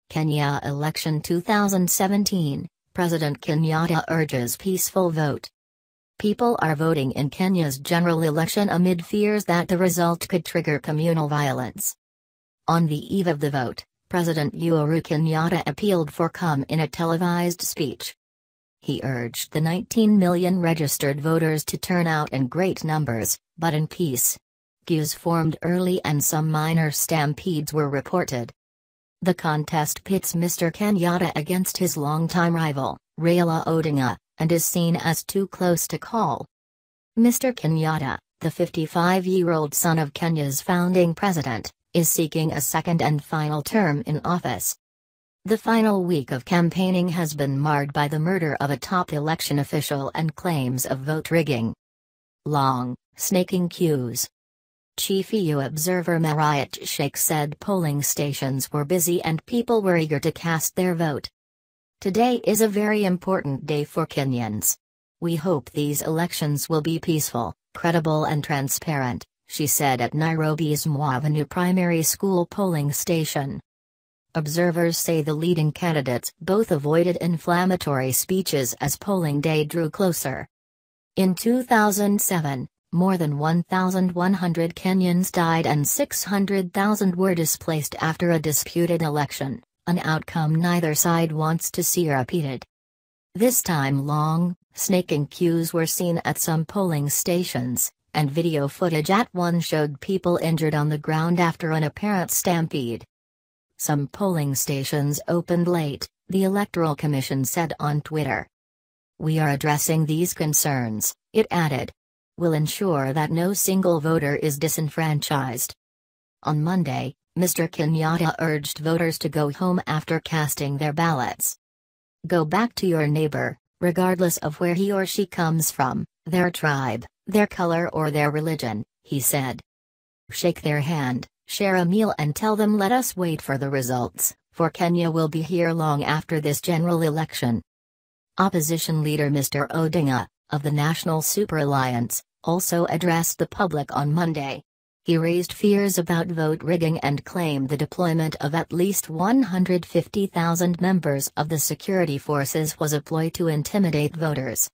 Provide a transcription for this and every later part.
Kenya election 2017, President Kenyatta urges peaceful vote. People are voting in Kenya's general election amid fears that the result could trigger communal violence. On the eve of the vote, President Uhuru Kenyatta appealed for calm in a televised speech. He urged the 19 million registered voters to turn out in great numbers, but in peace. Queues formed early and some minor stampedes were reported. The contest pits Mr Kenyatta against his longtime rival, Raila Odinga, and is seen as too close to call. Mr Kenyatta, the 55-year-old son of Kenya's founding president, is seeking a second and final term in office. The final week of campaigning has been marred by the murder of a top election official and claims of vote rigging. Long, snaking queues. Chief EU observer Marietje Schaake said polling stations were busy and people were eager to cast their vote. Today is a very important day for Kenyans. We hope these elections will be peaceful, credible and transparent, she said at Nairobi's Moi Avenue primary school polling station. Observers say the leading candidates both avoided inflammatory speeches as polling day drew closer. In 2007, more than 1,100 Kenyans died and 600,000 were displaced after a disputed election, an outcome neither side wants to see repeated. This time long, snaking queues were seen at some polling stations, and video footage at one showed people injured on the ground after an apparent stampede. Some polling stations opened late, the Electoral Commission said on Twitter. "We are addressing these concerns," it added. "Will ensure that no single voter is disenfranchised." On Monday, Mr Kenyatta urged voters to go home after casting their ballots. "Go back to your neighbor, regardless of where he or she comes from, their tribe, their color or their religion," he said. "Shake their hand, share a meal and tell them let us wait for the results, for Kenya will be here long after this general election." Opposition leader Mr Odinga, of the National Super Alliance, also addressed the public on Monday. He raised fears about vote rigging and claimed the deployment of at least 150,000 members of the security forces was a ploy to intimidate voters.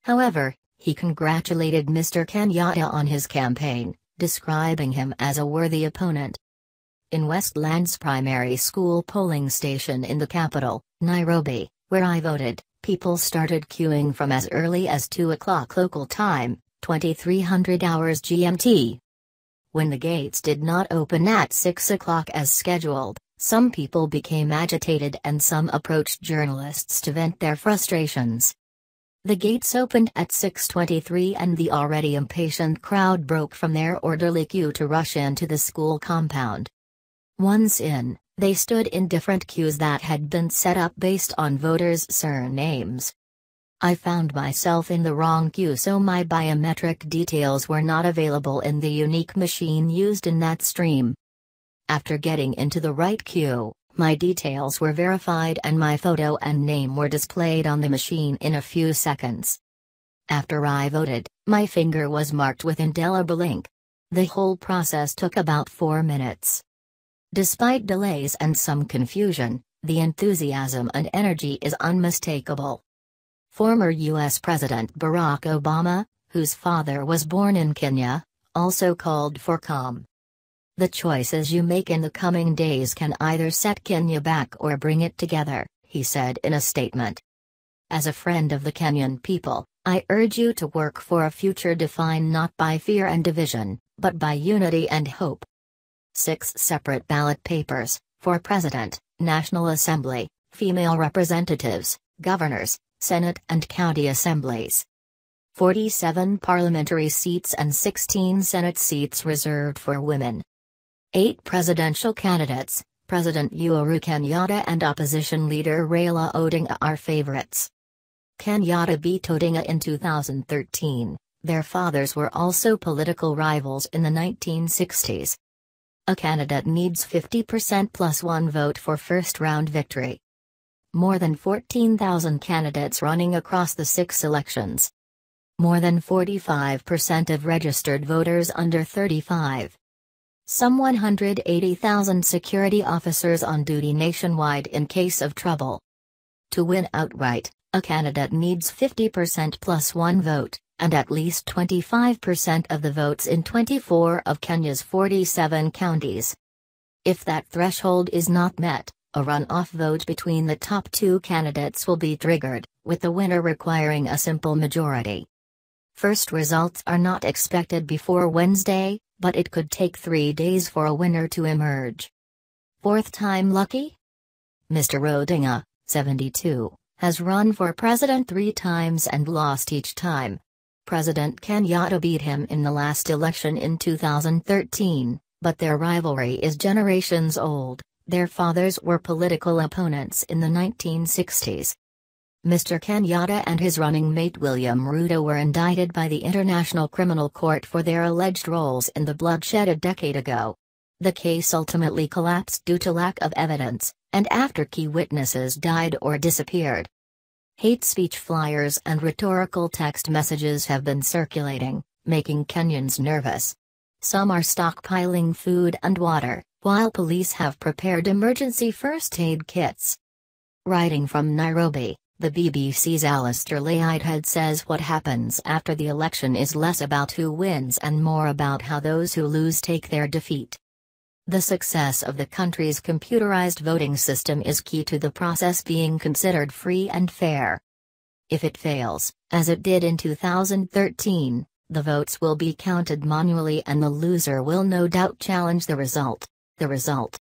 However, he congratulated Mr Kenyatta on his campaign, describing him as a worthy opponent. In Westland's primary school polling station in the capital, Nairobi, where I voted, people started queuing from as early as 2 o'clock local time, 2300 hours GMT. When the gates did not open at 6 o'clock as scheduled, some people became agitated and some approached journalists to vent their frustrations. The gates opened at 6:23 and the already impatient crowd broke from their orderly queue to rush into the school compound. Once in, they stood in different queues that had been set up based on voters' surnames. "I found myself in the wrong queue, so my biometric details were not available in the unique machine used in that stream. After getting into the right queue, my details were verified and my photo and name were displayed on the machine in a few seconds. After I voted, my finger was marked with indelible ink. The whole process took about 4 minutes." Despite delays and some confusion, the enthusiasm and energy is unmistakable. Former U.S. President Barack Obama, whose father was born in Kenya, also called for calm. "The choices you make in the coming days can either set Kenya back or bring it together," he said in a statement. "As a friend of the Kenyan people, I urge you to work for a future defined not by fear and division, but by unity and hope." 6 separate ballot papers, for President, National Assembly, female representatives, governors, Senate and county assemblies. 47 parliamentary seats and 16 Senate seats reserved for women. 8 presidential candidates, President Uhuru Kenyatta and opposition leader Raila Odinga are favorites. Kenyatta beat Odinga in 2013, their fathers were also political rivals in the 1960s. A candidate needs 50% plus 1 vote for first-round victory. More than 14,000 candidates running across the 6 elections. More than 45% of registered voters under 35. Some 180,000 security officers on duty nationwide in case of trouble. To win outright, a candidate needs 50% plus one vote, and at least 25% of the votes in 24 of Kenya's 47 counties. If that threshold is not met, a runoff vote between the top two candidates will be triggered, with the winner requiring a simple majority. First results are not expected before Wednesday, but it could take 3 days for a winner to emerge. Fourth time lucky? Mr. Odinga, 72, has run for president 3 times and lost each time. President Kenyatta beat him in the last election in 2013, but their rivalry is generations old. Their fathers were political opponents in the 1960s. Mr. Kenyatta and his running mate William Ruto were indicted by the International Criminal Court for their alleged roles in the bloodshed a decade ago. The case ultimately collapsed due to lack of evidence, and after key witnesses died or disappeared. Hate speech flyers and rhetorical text messages have been circulating, making Kenyans nervous. Some are stockpiling food and water, while police have prepared emergency first aid kits. Writing from Nairobi, the BBC's Alistair Whitehead says what happens after the election is less about who wins and more about how those who lose take their defeat. The success of the country's computerized voting system is key to the process being considered free and fair. If it fails, as it did in 2013, the votes will be counted manually and the loser will no doubt challenge the result.